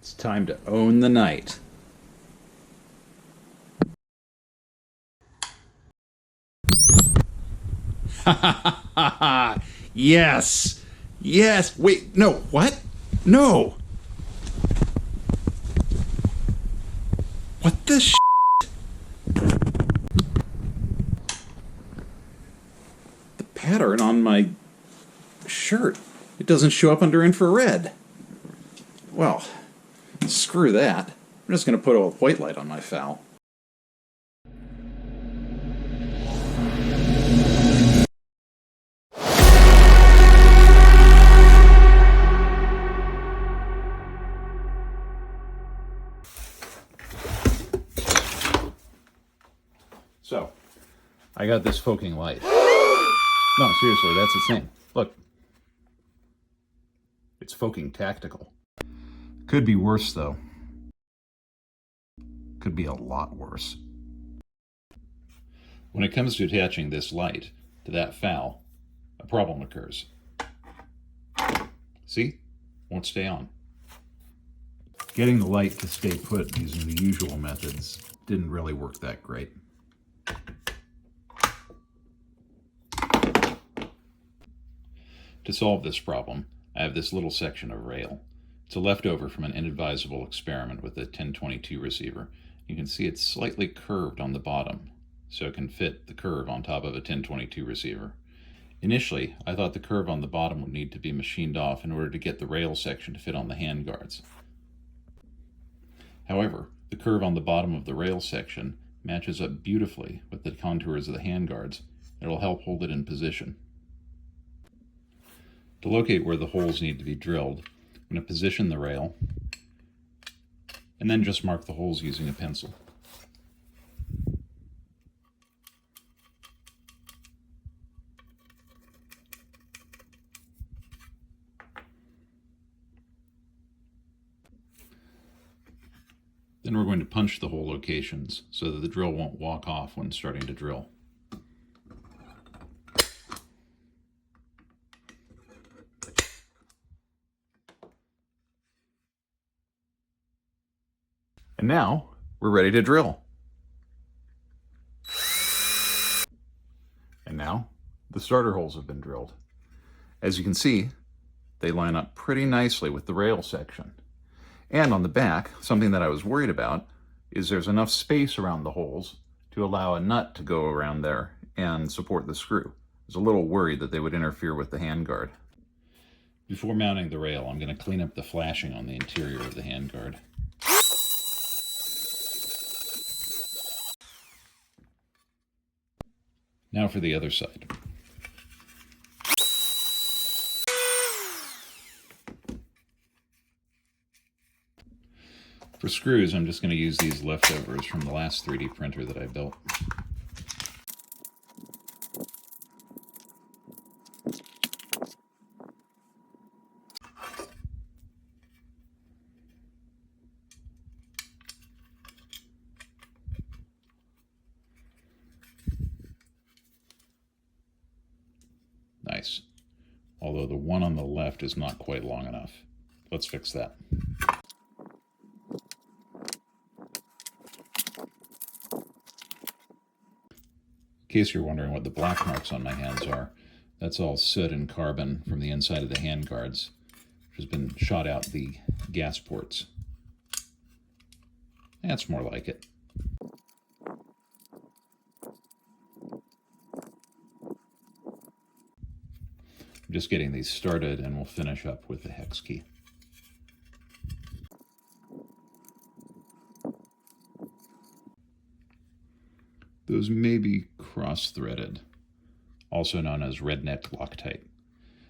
It's time to own the night. Ha ha ha ha! Yes! Yes! Wait, no, what? No! What the sh**? The pattern on my shirt, it doesn't show up under infrared. Well, screw that. I'm just going to put a white light on my FAL. So, I got this foking light. No, seriously, that's its name. Look. It's foking tactical. Could be worse, though. Could be a lot worse. When it comes to attaching this light to that FAL, a problem occurs. See? Won't stay on. Getting the light to stay put using the usual methods didn't really work that great. To solve this problem, I have this little section of rail. It's a leftover from an inadvisable experiment with a 1022 receiver. You can see it's slightly curved on the bottom, so it can fit the curve on top of a 1022 receiver. Initially, I thought the curve on the bottom would need to be machined off in order to get the rail section to fit on the handguards. However, the curve on the bottom of the rail section matches up beautifully with the contours of the handguards. It'll help hold it in position. To locate where the holes need to be drilled, I'm going to position the rail and then just mark the holes using a pencil. Then we're going to punch the hole locations so that the drill won't walk off when starting to drill. And now, we're ready to drill. And now, the starter holes have been drilled. As you can see, they line up pretty nicely with the rail section. And on the back, something that I was worried about is there's enough space around the holes to allow a nut to go around there and support the screw. I was a little worried that they would interfere with the handguard. Before mounting the rail, I'm going to clean up the flashing on the interior of the handguard. Now for the other side. For screws, I'm just going to use these leftovers from the last 3D printer that I built. Nice. Although the one on the left is not quite long enough. Let's fix that. In case you're wondering what the black marks on my hands are, that's all soot and carbon from the inside of the handguards, which has been shot out the gas ports. That's more like it. I'm just getting these started and we'll finish up with the hex key. Those may be cross-threaded, also known as redneck Loctite.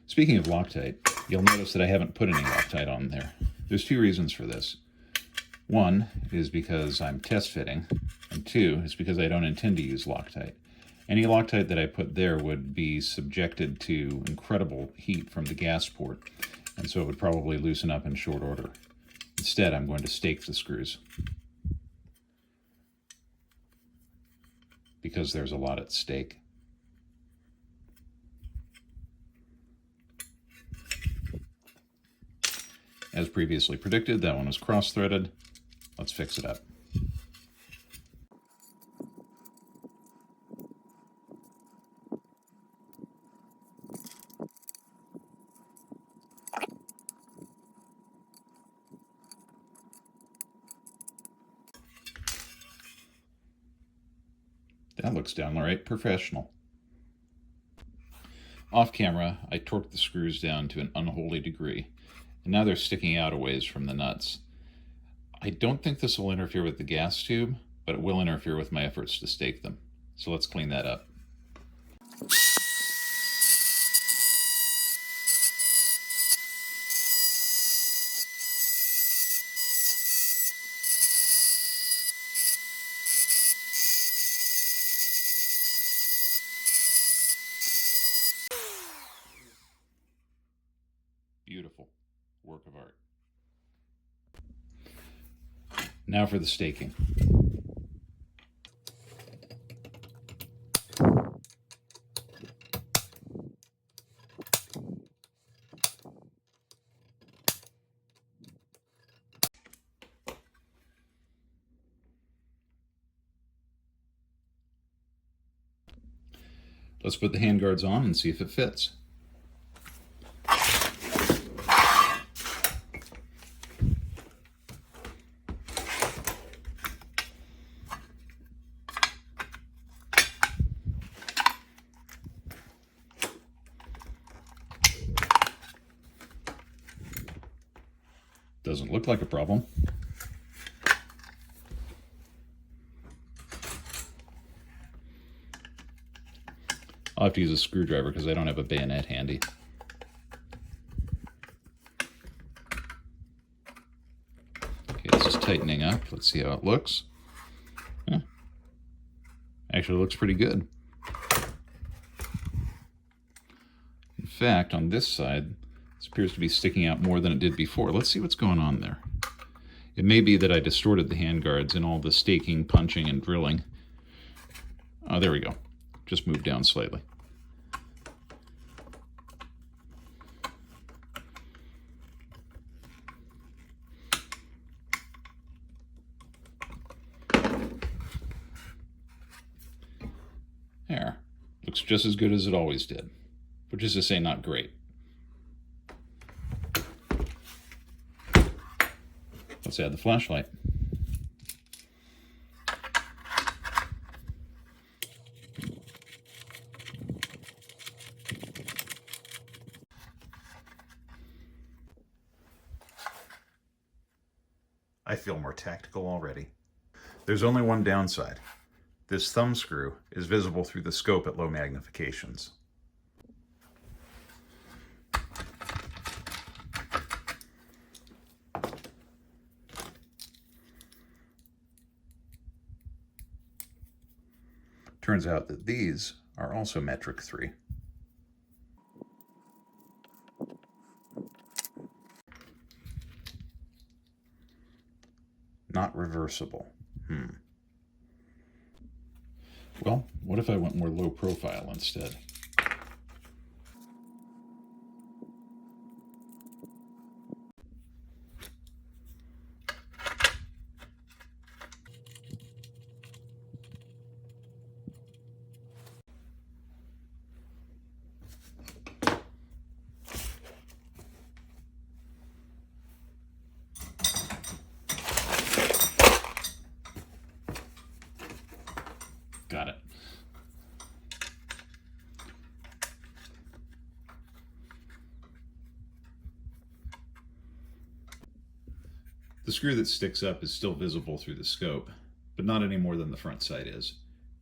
Speaking of Loctite, you'll notice that I haven't put any Loctite on there. There's two reasons for this. One is because I'm test fitting, and two is because I don't intend to use Loctite. Any Loctite that I put there would be subjected to incredible heat from the gas port, and so it would probably loosen up in short order. Instead, I'm going to stake the screws, because there's a lot at stake. As previously predicted, that one was cross-threaded. Let's fix it up. That looks downright professional. Off camera, I torqued the screws down to an unholy degree, and now they're sticking out a ways from the nuts. I don't think this will interfere with the gas tube, but it will interfere with my efforts to stake them. So let's clean that up. Beautiful work of art. Now for the staking. Let's put the handguards on and see if it fits. Doesn't look like a problem. I'll have to use a screwdriver because I don't have a bayonet handy. Okay, this is tightening up. Let's see how it looks. Actually looks pretty good. In fact, on this side, this appears to be sticking out more than it did before. Let's see what's going on there. It may be that I distorted the handguards in all the staking, punching, and drilling. Oh, there we go. Just moved down slightly. There. Looks just as good as it always did. Which is to say, not great. Let's add the flashlight. I feel more tactical already. There's only one downside. This thumb screw is visible through the scope at low magnifications. Turns out that these are also metric 3. Not reversible. Well, what if I went more low profile instead? Got it. The screw that sticks up is still visible through the scope, but not any more than the front sight is,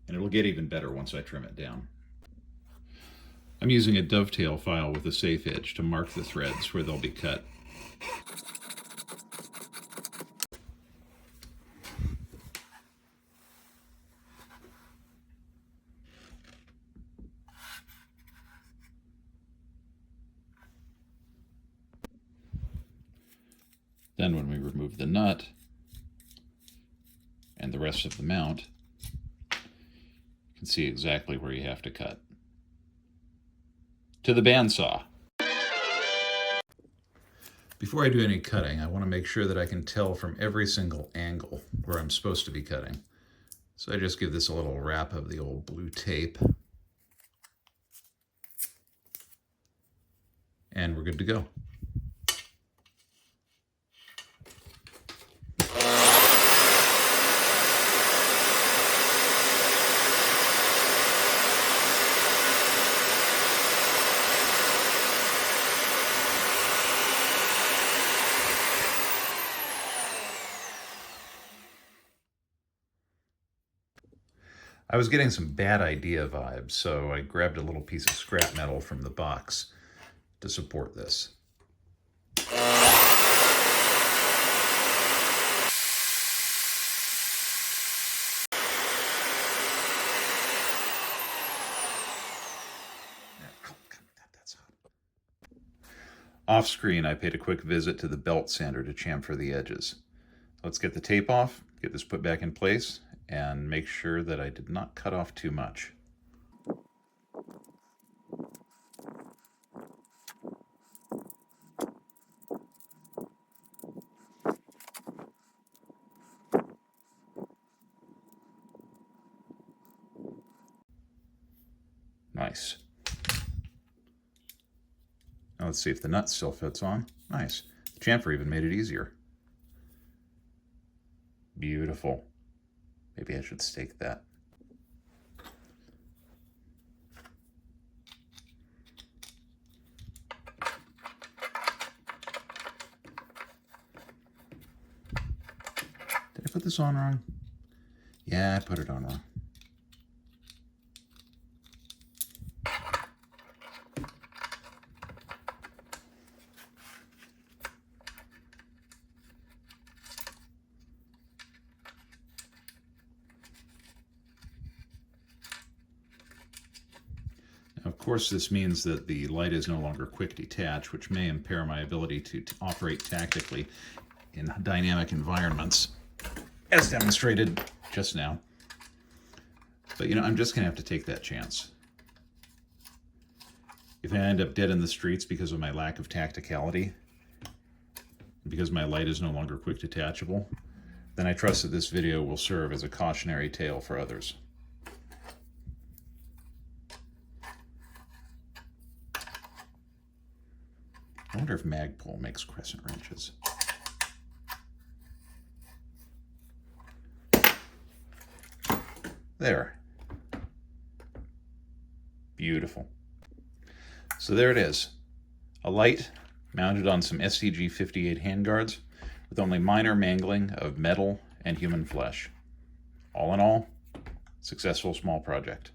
and it'll get even better once I trim it down. I'm using a dovetail file with a safe edge to mark the threads where they'll be cut. Then when we remove the nut and the rest of the mount, you can see exactly where you have to cut. To the bandsaw. Before I do any cutting, I want to make sure that I can tell from every single angle where I'm supposed to be cutting. So I just give this a little wrap of the old blue tape. And we're good to go. I was getting some bad idea vibes, so I grabbed a little piece of scrap metal from the box to support this. Off screen, I paid a quick visit to the belt sander to chamfer the edges. Let's get the tape off, get this put back in place, and make sure that I did not cut off too much. Nice. Now let's see if the nut still fits on. Nice. The chamfer even made it easier. Beautiful. Maybe I should stake that. Did I put this on wrong? Yeah, I put it on wrong. Of course, this means that the light is no longer quick detach, which may impair my ability to operate tactically in dynamic environments, as demonstrated just now. But, you know, I'm just going to have to take that chance. If I end up dead in the streets because of my lack of tacticality, because my light is no longer quick detachable, then I trust that this video will serve as a cautionary tale for others. I wonder if Magpul makes crescent wrenches. There. Beautiful. So there it is. A light mounted on some STG-58 handguards with only minor mangling of metal and human flesh. All in all, successful small project.